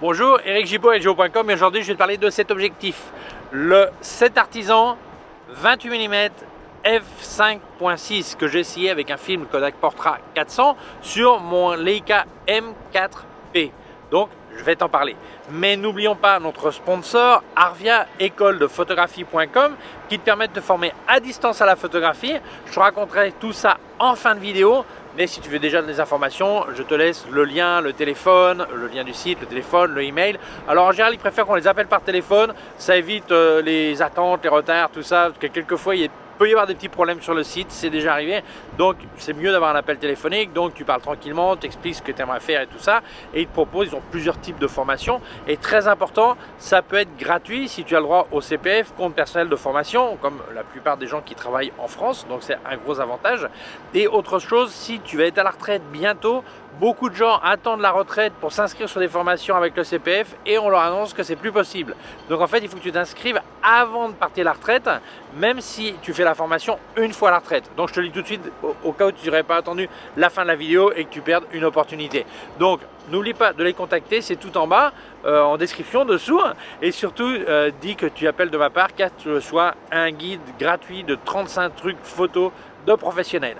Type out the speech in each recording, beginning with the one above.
Bonjour, Eric Gibaud avec Géo.com et aujourd'hui je vais te parler de cet objectif. Le 7 Artisan 28 mm f5.6 que j'ai essayé avec un film Kodak Portra 400 sur mon Leica M4P. Donc je vais t'en parler. Mais n'oublions pas notre sponsor Arvia, école de photographie.com, qui te permet de te former à distance à la photographie. Je te raconterai tout ça en fin de vidéo. Mais si tu veux déjà des informations, je te laisse le lien, le téléphone, le lien du site, le téléphone, le email. Alors en général, ils préfèrent qu'on les appelle par téléphone. Ça évite les attentes, les retards, tout ça. Parce que quelquefois, il peut y avoir des petits problèmes sur le site, c'est déjà arrivé. Donc c'est mieux d'avoir un appel téléphonique. Donc tu parles tranquillement, tu expliques ce que tu aimerais faire et tout ça. Et ils te proposent, ils ont plusieurs types de formations. Et très important, ça peut être gratuit si tu as le droit au CPF, compte personnel de formation, comme la plupart des gens qui travaillent en France. Donc c'est un gros avantage. Et autre chose, si tu vas être à la retraite bientôt, beaucoup de gens attendent la retraite pour s'inscrire sur des formations avec le CPF et on leur annonce que c'est plus possible. Donc en fait, il faut que tu t'inscrives avant de partir à la retraite, même si tu fais la formation une fois à la retraite. Donc je te le dis tout de suite, au cas où tu n'aurais pas attendu la fin de la vidéo et que tu perdes une opportunité. Donc n'oublie pas de les contacter, c'est tout en bas, en description dessous. Et surtout, dis que tu appelles de ma part car tu reçois un guide gratuit de 35 trucs photos de professionnels.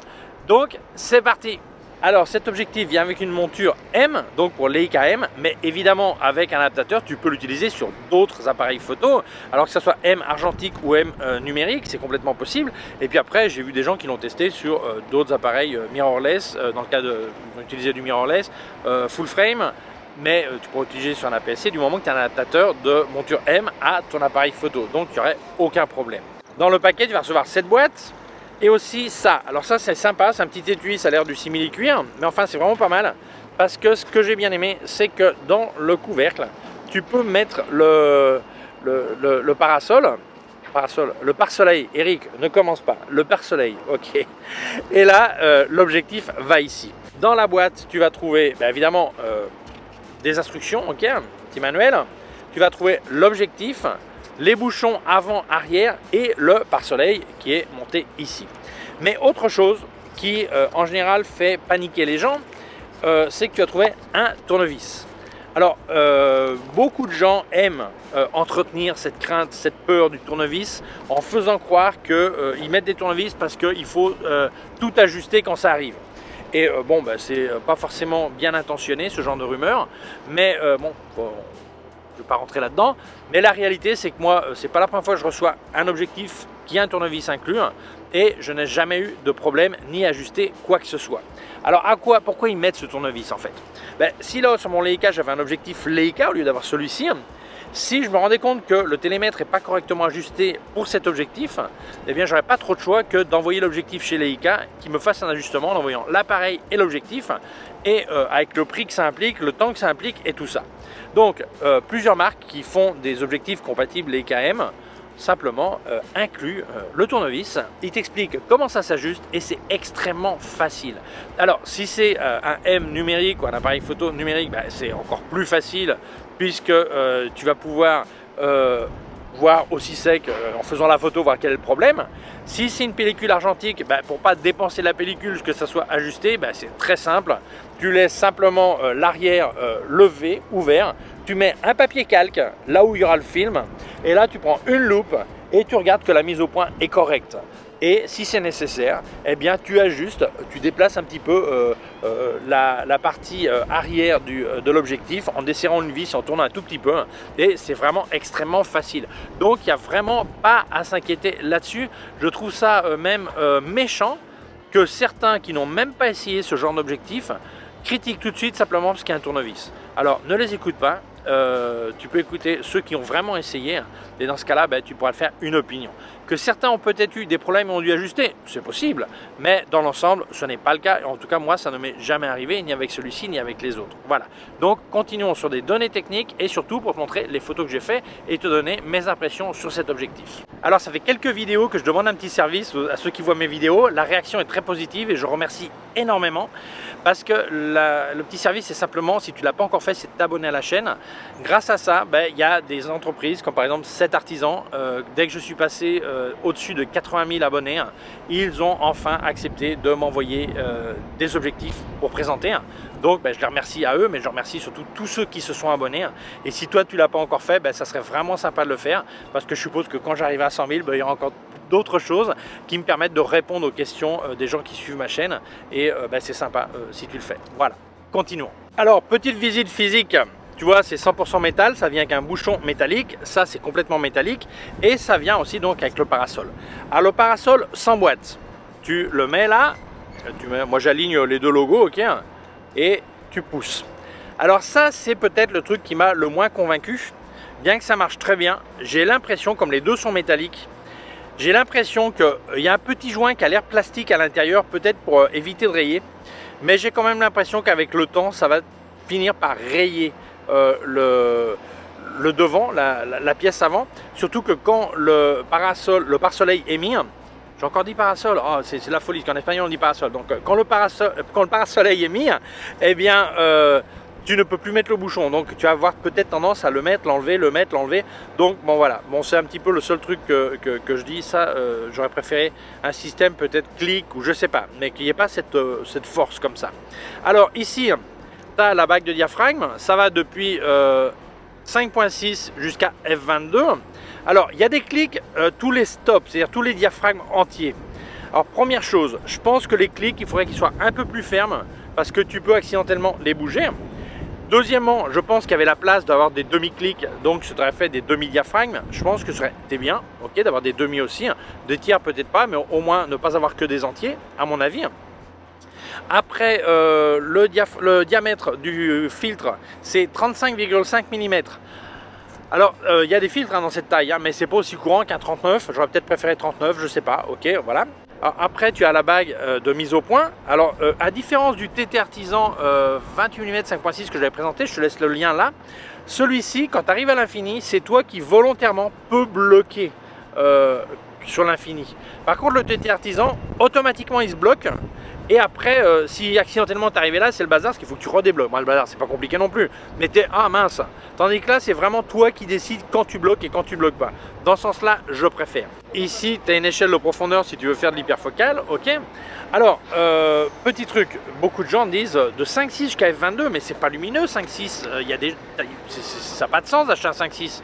Donc c'est parti! Alors cet objectif vient avec une monture M, donc pour Leica M, mais évidemment avec un adaptateur tu peux l'utiliser sur d'autres appareils photo, alors que ce soit M argentique ou M numérique, c'est complètement possible. Et puis après j'ai vu des gens qui l'ont testé sur d'autres appareils mirrorless, dans le cas de ils vont utiliser du mirrorless, full frame, mais tu pourras utiliser sur un APS-C du moment que tu as un adaptateur de monture M à ton appareil photo, donc il n'y aurait aucun problème. Dans le paquet tu vas recevoir cette boîte. Et aussi ça, alors ça c'est sympa, c'est un petit étui, ça a l'air du simili-cuir, mais enfin c'est vraiment pas mal, parce que ce que j'ai bien aimé, c'est que dans le couvercle, tu peux mettre le parasol, le pare-soleil. Eric, ne commence pas, le pare-soleil, ok. Et là, l'objectif va ici. Dans la boîte, tu vas trouver, évidemment, des instructions, ok, un petit manuel. Tu vas trouver l'objectif, les bouchons avant, arrière et le pare-soleil qui est monté ici. Mais autre chose qui en général fait paniquer les gens, c'est que tu as trouvé un tournevis. Alors beaucoup de gens aiment entretenir cette crainte, cette peur du tournevis en faisant croire qu'ils mettent des tournevis parce qu'il faut tout ajuster quand ça arrive. Et c'est pas forcément bien intentionné ce genre de rumeur, mais je ne vais pas rentrer là-dedans, mais la réalité c'est que moi, c'est pas la première fois que je reçois un objectif qui a un tournevis inclus et je n'ai jamais eu de problème ni ajusté quoi que ce soit. Alors pourquoi ils mettent ce tournevis en fait? Si là sur mon Leica j'avais un objectif Leica au lieu d'avoir celui-ci, si je me rendais compte que le télémètre n'est pas correctement ajusté pour cet objectif, eh bien j'aurais pas trop de choix que d'envoyer l'objectif chez Leica qui me fasse un ajustement en envoyant l'appareil et l'objectif et avec le prix que ça implique, le temps que ça implique et tout ça. Donc plusieurs marques qui font des objectifs compatibles Leica M simplement incluent le tournevis. Ils t'expliquent comment ça s'ajuste et c'est extrêmement facile. Alors si c'est un M numérique ou un appareil photo numérique, c'est encore plus facile puisque tu vas pouvoir voir aussi sec en faisant la photo, voir quel est le problème. Si c'est une pellicule argentique, pour pas dépenser la pellicule, que ça soit ajusté, c'est très simple. Tu laisses simplement l'arrière levé, ouvert. Tu mets un papier calque là où il y aura le film. Et là, tu prends une loupe et tu regardes que la mise au point est correcte. Et si c'est nécessaire, eh bien tu ajustes, tu déplaces un petit peu la partie arrière de l'objectif en desserrant une vis, en tournant un tout petit peu. Et c'est vraiment extrêmement facile. Donc il n'y a vraiment pas à s'inquiéter là-dessus. Je trouve ça même méchant que certains qui n'ont même pas essayé ce genre d'objectif critiquent tout de suite simplement parce qu'il y a un tournevis. Alors ne les écoute pas. Tu peux écouter ceux qui ont vraiment essayé et dans ce cas là tu pourras te faire une opinion. Que certains ont peut-être eu des problèmes et ont dû ajuster, c'est possible, mais dans l'ensemble ce n'est pas le cas. En tout cas moi ça ne m'est jamais arrivé ni avec celui-ci ni avec les autres. Voilà, donc continuons sur des données techniques et surtout pour te montrer les photos que j'ai fait et te donner mes impressions sur cet objectif. Alors ça fait quelques vidéos que je demande un petit service à ceux qui voient mes vidéos. La réaction est très positive et je remercie énormément parce que le petit service c'est simplement, si tu ne l'as pas encore fait, c'est de t'abonner à la chaîne. Grâce à ça, il y a des entreprises comme par exemple 7 Artisan, dès que je suis passé au-dessus de 80 000 abonnés, ils ont enfin accepté de m'envoyer des objectifs pour présenter. Donc je les remercie à eux, mais je remercie surtout tous ceux qui se sont abonnés. Et si toi tu l'as pas encore fait, ça serait vraiment sympa de le faire, parce que je suppose que quand j'arrive à 100 000, il y aura encore d'autres choses qui me permettent de répondre aux questions des gens qui suivent ma chaîne, et c'est sympa si tu le fais. Voilà, continuons. Alors, petite visite physique. Tu vois, c'est 100% métal, ça vient avec un bouchon métallique, ça c'est complètement métallique, et ça vient aussi donc avec le parasol. Alors le parasol sans boîte, tu le mets là, moi j'aligne les deux logos, ok, et tu pousses. Alors ça c'est peut-être le truc qui m'a le moins convaincu, bien que ça marche très bien. J'ai l'impression, comme les deux sont métalliques, j'ai l'impression qu'il y a un petit joint qui a l'air plastique à l'intérieur, peut-être pour éviter de rayer, mais j'ai quand même l'impression qu'avec le temps ça va finir par rayer le devant, la pièce avant, surtout que quand le pare-soleil est mis, j'ai encore dit parasol, oh, c'est la folie, qu'en espagnol on dit parasol, donc quand le pare-soleil est mis, eh bien tu ne peux plus mettre le bouchon, donc tu vas avoir peut-être tendance à le mettre, l'enlever, le mettre, l'enlever. Donc bon voilà, bon, c'est un petit peu le seul truc que je dis, ça j'aurais préféré un système peut-être clic ou je sais pas, mais qu'il n'y ait pas cette force comme ça. Alors ici, tu as la bague de diaphragme, ça va depuis 5.6 jusqu'à F22. Alors il y a des clics, tous les stops, c'est-à-dire tous les diaphragmes entiers. Alors première chose, je pense que les clics, il faudrait qu'ils soient un peu plus fermes, parce que tu peux accidentellement les bouger. Deuxièmement, je pense qu'il y avait la place d'avoir des demi-clics, donc je t'aurais fait des demi-diaphragmes. Je pense que c'était bien, ok, d'avoir des demi aussi, des tiers peut-être pas, mais au moins ne pas avoir que des entiers, à mon avis. Après, le diamètre du filtre, c'est 35,5 mm. Alors, il y a des filtres dans cette taille, mais c'est pas aussi courant qu'un 39. J'aurais peut-être préféré 39, je sais pas, ok, voilà. Alors, après, tu as la bague de mise au point. Alors, à différence du TT Artisan 28 mm 5.6 que j'avais présenté, je te laisse le lien là. Celui-ci, quand tu arrives à l'infini, c'est toi qui volontairement peux bloquer sur l'infini. Par contre, le TT Artisan, automatiquement, il se bloque. Et après, si accidentellement tu es arrivé là, c'est le bazar, parce qu'il faut que tu redébloques. Moi, le bazar, c'est pas compliqué non plus. Mais t'es, ah mince. Tandis que là, c'est vraiment toi qui décides quand tu bloques et quand tu bloques pas. Dans ce sens-là, je préfère. Ici, tu as une échelle de profondeur si tu veux faire de l'hyperfocal, ok. Alors, petit truc, beaucoup de gens disent de 5.6 jusqu'à F22, mais c'est pas lumineux 5.6. Ça n'a pas de sens d'acheter un 5.6.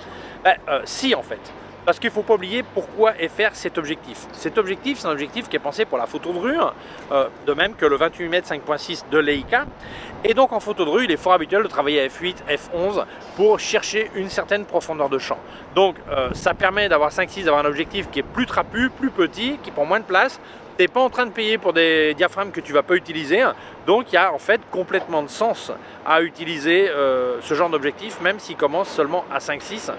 Si, en fait. Parce qu'il ne faut pas oublier pourquoi est faire cet objectif. Cet objectif, c'est un objectif qui est pensé pour la photo de rue, de même que le 28 mm 5.6 de Leica. Et donc en photo de rue, il est fort habituel de travailler à f8, f11 pour chercher une certaine profondeur de champ. Donc ça permet d'avoir 5.6, d'avoir un objectif qui est plus trapu, plus petit, qui prend moins de place. Tu n'es pas en train de payer pour des diaphragmes que tu ne vas pas utiliser. Donc il y a en fait complètement de sens à utiliser ce genre d'objectif, même s'il commence seulement à 5.6.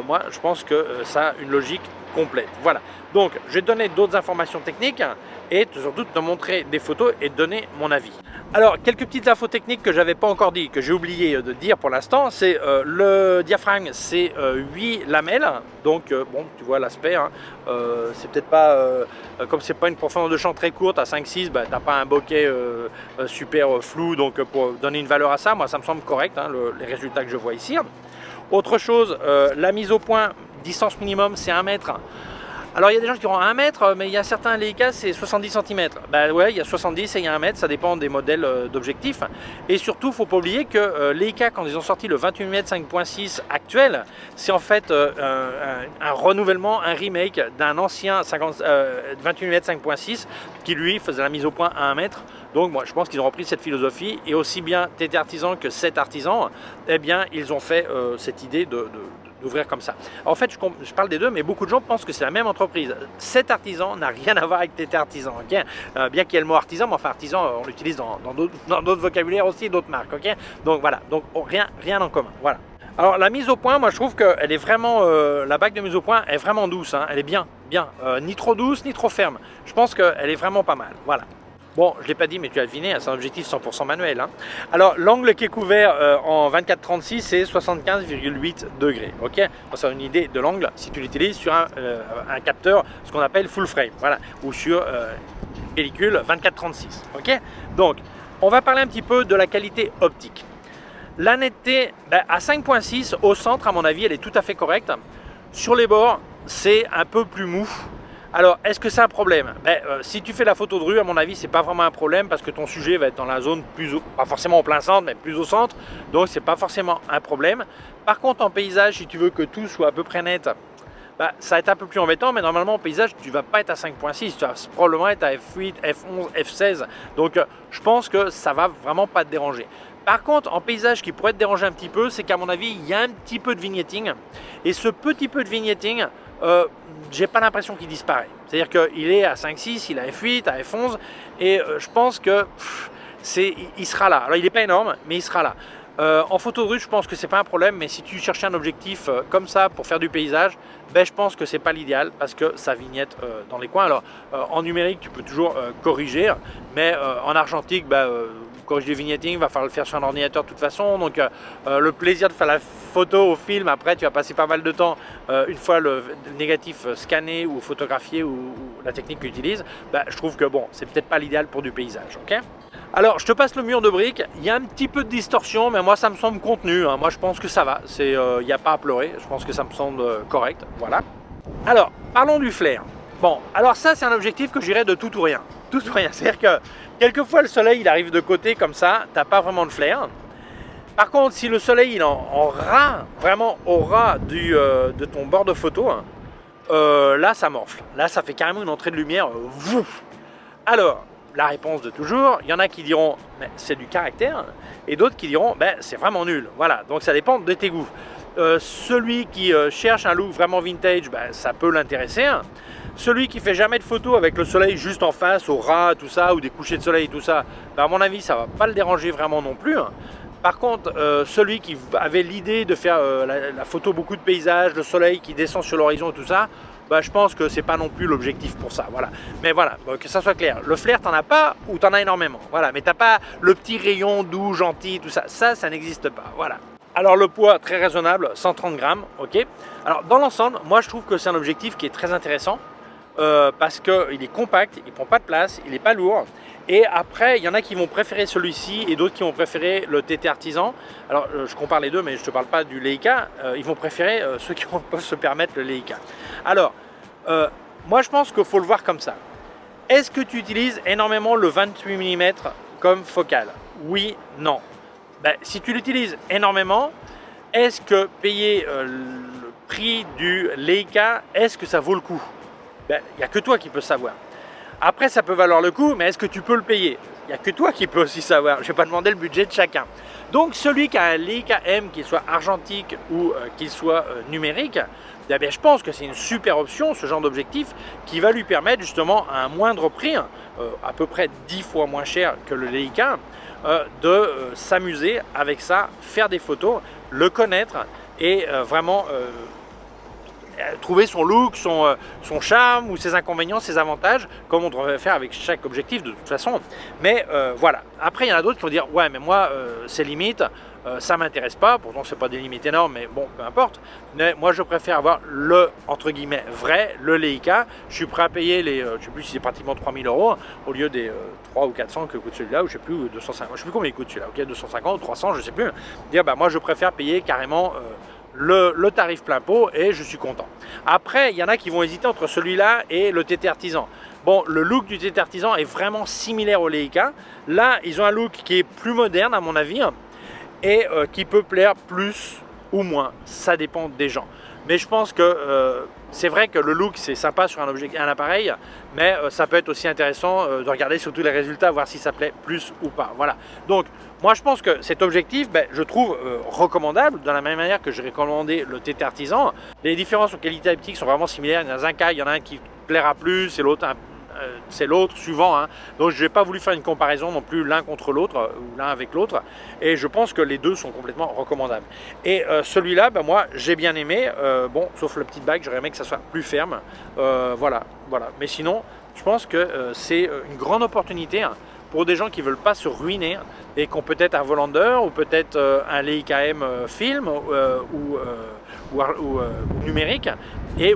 Moi, je pense que ça a une logique complète. Voilà. Donc, je vais te donner d'autres informations techniques et surtout te montrer des photos et te donner mon avis. Alors, quelques petites infos techniques que j'avais pas encore dit, que j'ai oublié de dire pour l'instant, c'est le diaphragme, c'est 8 lamelles. Donc, bon, tu vois l'aspect, hein, c'est peut-être pas, comme c'est pas une profondeur de champ très courte, à 5-6, bah, t'as pas un bokeh super flou. Donc, pour donner une valeur à ça, moi, ça me semble correct, hein, les résultats que je vois ici. Autre chose, la mise au point, distance minimum, c'est 1 mètre. Alors il y a des gens qui diront 1 mètre, mais il y a certains Leica c'est 70 cm. Ben ouais, il y a 70 et il y a 1 mètre, ça dépend des modèles d'objectifs. Et surtout, il ne faut pas oublier que Leica, quand ils ont sorti le 28 mm 5.6 actuel, c'est en fait un renouvellement, un remake d'un ancien 28 mm 5.6 qui lui faisait la mise au point à 1 mètre. Donc moi je pense qu'ils ont repris cette philosophie, et aussi bien TT Artisan que 7 Artisan, eh bien ils ont fait cette idée d'ouvrir comme ça. En fait, je parle des deux, mais beaucoup de gens pensent que c'est la même entreprise. 7 Artisan n'a rien à voir avec TT Artisan, ok. Bien qu'il y ait le mot artisan, mais enfin artisan, on l'utilise dans d'autres vocabulaires aussi, d'autres marques, ok. Donc voilà, donc rien en commun, voilà. Alors la mise au point, moi je trouve qu'elle est vraiment, la bague de mise au point est vraiment douce, hein, elle est bien, ni trop douce, ni trop ferme. Je pense qu'elle est vraiment pas mal, voilà. Bon, je ne l'ai pas dit, mais tu as deviné, c'est un objectif 100% manuel. Hein. Alors, l'angle qui est couvert en 24-36, c'est 75,8 degrés. Ok, ça a une idée de l'angle si tu l'utilises sur un capteur, ce qu'on appelle full frame, voilà, ou sur une pellicule 24-36. Ok, donc, on va parler un petit peu de la qualité optique. La netteté, à 5.6, au centre, à mon avis, elle est tout à fait correcte. Sur les bords, c'est un peu plus mou. Alors, est-ce que c'est un problème? Si tu fais la photo de rue, à mon avis, c'est pas vraiment un problème parce que ton sujet va être dans la zone pas forcément au plein centre, mais plus au centre. Donc, c'est pas forcément un problème. Par contre, en paysage, si tu veux que tout soit à peu près net, ça va être un peu plus embêtant, mais normalement en paysage, tu vas pas être à 5.6, tu vas probablement être à F8, F11, F16. Donc, je pense que ça va vraiment pas te déranger. Par contre, en paysage, qui pourrait te déranger un petit peu, c'est qu'à mon avis, il y a un petit peu de vignetting. Et ce petit peu de vignetting, j'ai pas l'impression qu'il disparaît. C'est-à-dire qu'il est à 5.6, il est à F8, à F11, et je pense que il sera là. Alors, il n'est pas énorme, mais il sera là. En photo de rue, je pense que c'est pas un problème, mais si tu cherchais un objectif comme ça pour faire du paysage, je pense que c'est pas l'idéal parce que ça vignette dans les coins. Alors en numérique, tu peux toujours corriger, mais en argentique, corriger le vignetting, il va falloir le faire sur un ordinateur de toute façon. Donc le plaisir de faire la photo au film, après tu vas passer pas mal de temps une fois le négatif scanné ou photographié ou la technique que tu utilises, je trouve que bon, c'est peut-être pas l'idéal pour du paysage, ok? Alors, je te passe le mur de briques, il y a un petit peu de distorsion, mais moi ça me semble contenu, hein. Moi je pense que ça va, il n'y a pas à pleurer, je pense que ça me semble correct, voilà. Alors, parlons du flair. Bon, alors ça c'est un objectif que j'irais de tout ou rien. Tout ou rien, c'est-à-dire que quelquefois le soleil il arrive de côté comme ça, t'as pas vraiment de flair. Par contre, si le soleil il est en ras, vraiment au ras de ton bord de photo, hein, là ça morfle, là ça fait carrément une entrée de lumière, vouf. Alors, la réponse de toujours, il y en a qui diront c'est du caractère et d'autres qui diront c'est vraiment nul. Voilà, donc ça dépend de tes goûts. Celui qui cherche un look vraiment vintage, ça peut l'intéresser. Celui qui fait jamais de photos avec le soleil juste en face, au ras, tout ça, ou des couchers de soleil, tout ça, à mon avis, ça va pas le déranger vraiment non plus. Par contre, celui qui avait l'idée de faire la photo beaucoup de paysages, le soleil qui descend sur l'horizon et tout ça, je pense que c'est pas non plus l'objectif pour ça, voilà. Mais voilà, que ça soit clair, le flair t'en as pas ou t'en as énormément, voilà. Mais t'as pas le petit rayon doux, gentil, tout ça, ça n'existe pas, voilà. Alors le poids très raisonnable, 130 grammes, ok. Alors dans l'ensemble, moi je trouve que c'est un objectif qui est très intéressant parce qu'il est compact, il prend pas de place, il est pas lourd. Et après, il y en a qui vont préférer celui-ci et d'autres qui vont préférer le TT Artisan. Alors, je compare les deux, mais je ne te parle pas du Leica. Ils vont préférer ceux qui peuvent se permettre le Leica. Alors, moi, je pense qu'il faut le voir comme ça. Est-ce que tu utilises énormément le 28 mm comme focale? Oui, non. Si tu l'utilises énormément, est-ce que payer le prix du Leica, est-ce que ça vaut le coup? Il n'y a que toi qui peux savoir. Après, ça peut valoir le coup, mais est-ce que tu peux le payer? Il n'y a que toi qui peux aussi savoir. Je ne vais pas demander le budget de chacun. Donc, celui qui a un Leica M, qu'il soit argentique ou qu'il soit numérique, je pense que c'est une super option, ce genre d'objectif, qui va lui permettre justement à un moindre prix, à peu près 10 fois moins cher que le Leica, de s'amuser avec ça, faire des photos, le connaître et vraiment trouver son look, son charme ou ses inconvénients, ses avantages, comme on devrait faire avec chaque objectif de toute façon. Mais voilà. Après, il y en a d'autres qui vont dire ouais, mais moi, c'est limite, ça m'intéresse pas. Pourtant, c'est pas des limites énormes, mais bon, peu importe. Mais moi, je préfère avoir le entre guillemets vrai, le Leica. Je suis prêt à payer les, je sais plus si c'est pratiquement 3000 € au lieu des 300 ou 400 que coûte celui-là, ou je sais plus, 250. Je sais plus combien il coûte celui-là. Ok, 250 ou 300, je sais plus. Dire moi, je préfère payer carrément le tarif plein pot et je suis content. Après, il y en a qui vont hésiter entre celui-là et le TT Artisan. Bon, le look du TT Artisan est vraiment similaire au Leica. Là, ils ont un look qui est plus moderne à mon avis et qui peut plaire plus ou moins. Ça dépend des gens. Mais je pense que c'est vrai que le look c'est sympa sur un appareil, mais ça peut être aussi intéressant de regarder surtout les résultats, voir si ça plaît plus ou pas. Voilà. Donc moi je pense que cet objectif, je trouve recommandable, de la même manière que j'ai recommandé le TT Artisan. Les différences en qualité optique sont vraiment similaires. Dans un cas, il y en a un qui plaira plus et l'autre c'est l'autre suivant, hein. Donc je n'ai pas voulu faire une comparaison non plus l'un contre l'autre ou l'un avec l'autre, et je pense que les deux sont complètement recommandables. Et celui-là, moi j'ai bien aimé, bon, sauf le petit bac, j'aurais aimé que ça soit plus ferme, voilà. Mais sinon, je pense que c'est une grande opportunité pour des gens qui ne veulent pas se ruiner et qui ont peut-être un Volander ou peut-être un Leica M film ou numérique,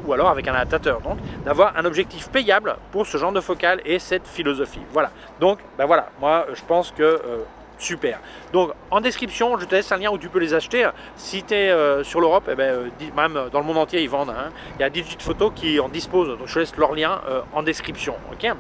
ou alors avec un adaptateur, donc d'avoir un objectif payable pour ce genre de focale et cette philosophie. Voilà, donc voilà, moi je pense que super. Donc en description, je te laisse un lien où tu peux les acheter. Si tu es sur l'Europe, eh ben, même dans le monde entier, ils vendent. Hein. Il y a Digit Photo qui en dispose, donc je te laisse leur lien en description. Okay,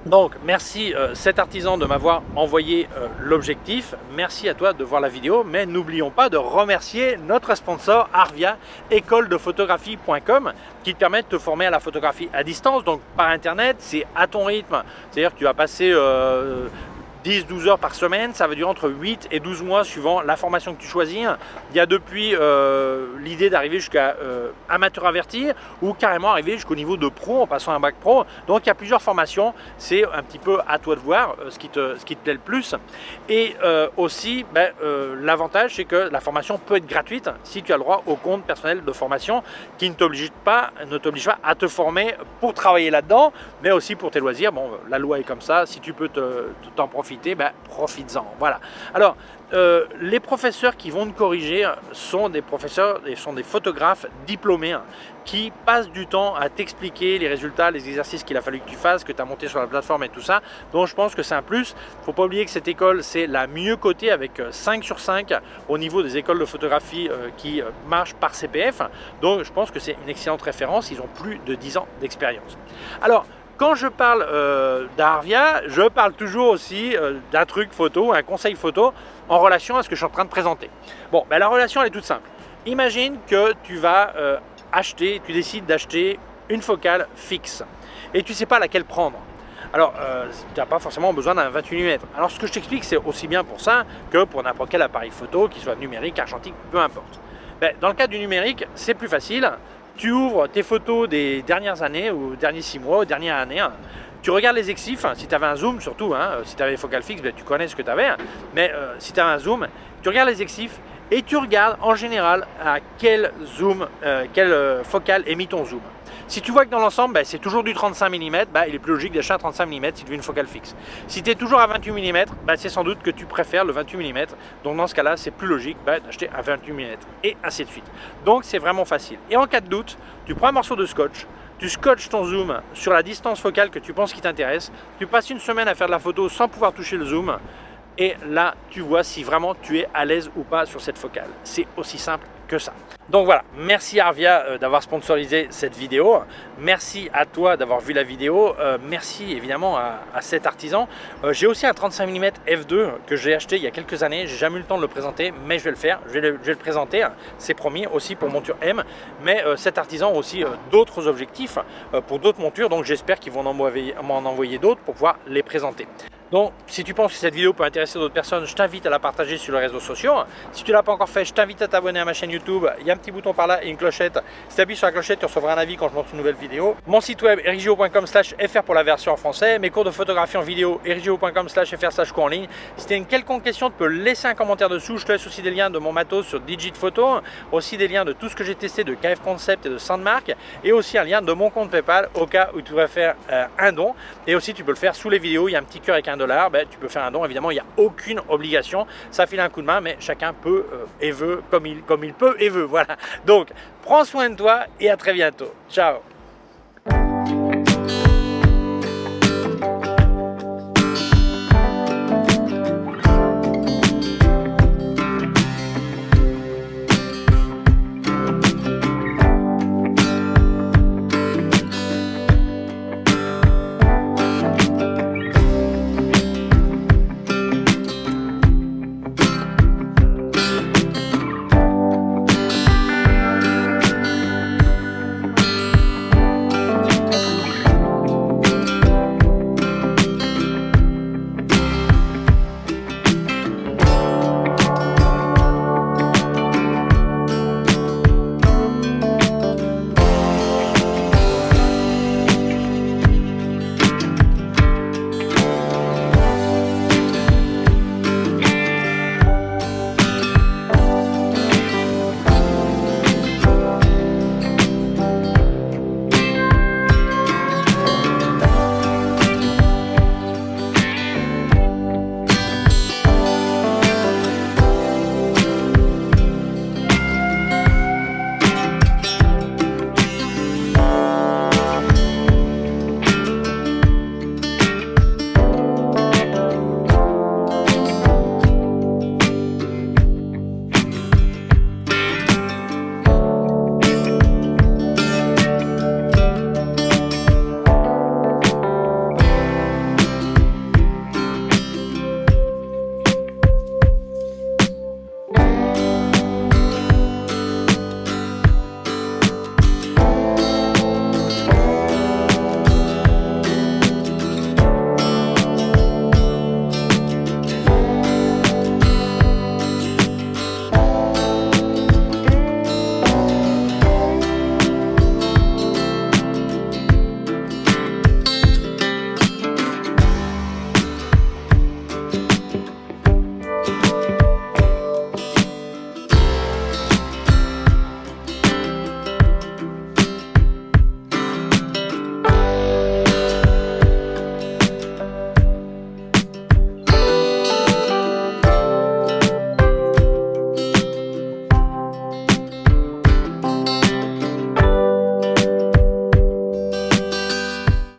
donc merci cet artisan de m'avoir envoyé l'objectif. Merci à toi de voir la vidéo, mais n'oublions pas de remercier notre sponsor Arvia, écoledephotographie.com, qui te permet de te former à la photographie à distance, donc par internet, c'est à ton rythme. C'est-à-dire que tu vas passer 10-12 heures par semaine, ça va durer entre 8 et 12 mois suivant la formation que tu choisis. Il y a depuis l'idée d'arriver jusqu'à amateur averti ou carrément arriver jusqu'au niveau de pro en passant un bac pro. Donc il y a plusieurs formations, c'est un petit peu à toi de voir ce qui te plaît le plus. Et aussi, l'avantage c'est que la formation peut être gratuite si tu as le droit au compte personnel de formation qui ne t'oblige pas à te former pour travailler là-dedans, mais aussi pour tes loisirs. Bon, la loi est comme ça, si tu peux t'en profiter, profites-en. Voilà. Alors, les professeurs qui vont te corriger sont des professeurs et sont des photographes diplômés qui passent du temps à t'expliquer les résultats, les exercices qu'il a fallu que tu fasses, que tu as monté sur la plateforme et tout ça. Donc je pense que c'est un plus. Il ne faut pas oublier que cette école, c'est la mieux cotée avec 5 sur 5 au niveau des écoles de photographie qui marchent par CPF. Donc je pense que c'est une excellente référence. Ils ont plus de 10 ans d'expérience. Alors, quand je parle d'Arvia, je parle toujours aussi d'un truc photo, un conseil photo en relation à ce que je suis en train de présenter. Bon, la relation elle est toute simple. Imagine que tu vas tu décides d'acheter une focale fixe et tu ne sais pas laquelle prendre. Alors, tu n'as pas forcément besoin d'un 28 mm. Alors, ce que je t'explique, c'est aussi bien pour ça que pour n'importe quel appareil photo, qu'il soit numérique, argentique, peu importe. Dans le cas du numérique, c'est plus facile. Tu ouvres tes photos des dernières années ou derniers 6 mois ou dernières années, tu regardes les exifs, si tu avais un zoom surtout, si tu avais focale fixe, tu connais ce que tu avais, mais si tu as un zoom, tu regardes les exifs et tu regardes en général à quel zoom, quelle focale émet ton zoom. Si tu vois que dans l'ensemble, c'est toujours du 35 mm, il est plus logique d'acheter un 35 mm si tu veux une focale fixe. Si tu es toujours à 28 mm, c'est sans doute que tu préfères le 28 mm. Donc dans ce cas-là, c'est plus logique d'acheter un 28 mm et ainsi de suite. Donc c'est vraiment facile. Et en cas de doute, tu prends un morceau de scotch, tu scotches ton zoom sur la distance focale que tu penses qui t'intéresse, tu passes une semaine à faire de la photo sans pouvoir toucher le zoom, et là tu vois si vraiment tu es à l'aise ou pas sur cette focale. C'est aussi simple que ça. Donc voilà, merci Arvia d'avoir sponsorisé cette vidéo, merci à toi d'avoir vu la vidéo, merci évidemment à cet artisan. J'ai aussi un 35 mm f2 que j'ai acheté il y a quelques années, j'ai jamais eu le temps de le présenter, mais je vais le faire, je vais le présenter, c'est promis, aussi pour monture M, mais cet artisan a aussi d'autres objectifs pour d'autres montures, donc j'espère qu'ils vont m'en envoyer d'autres pour pouvoir les présenter. Donc, si tu penses que cette vidéo peut intéresser d'autres personnes, je t'invite à la partager sur les réseaux sociaux. Si tu ne l'as pas encore fait, je t'invite à t'abonner à ma chaîne YouTube. Il y a un petit bouton par là et une clochette. Si tu appuies sur la clochette, tu recevras un avis quand je monte une nouvelle vidéo. Mon site web erigio.com/fr pour la version en français. Mes cours de photographie en vidéo erigio.com/fr/cours en ligne. Si tu as une quelconque question, tu peux laisser un commentaire dessous. Je te laisse aussi des liens de mon matos sur Digit Photo. Aussi des liens de tout ce que j'ai testé de KF Concept et de Sandmark. Et aussi un lien de mon compte PayPal au cas où tu voudrais faire un don. Et aussi, tu peux le faire sous les vidéos. Il y a un petit cœur avec un $. Tu peux faire un don, évidemment il n'y a aucune obligation, ça file un coup de main, mais chacun peut et veut comme il peut et veut, voilà. Donc prends soin de toi et à très bientôt, ciao.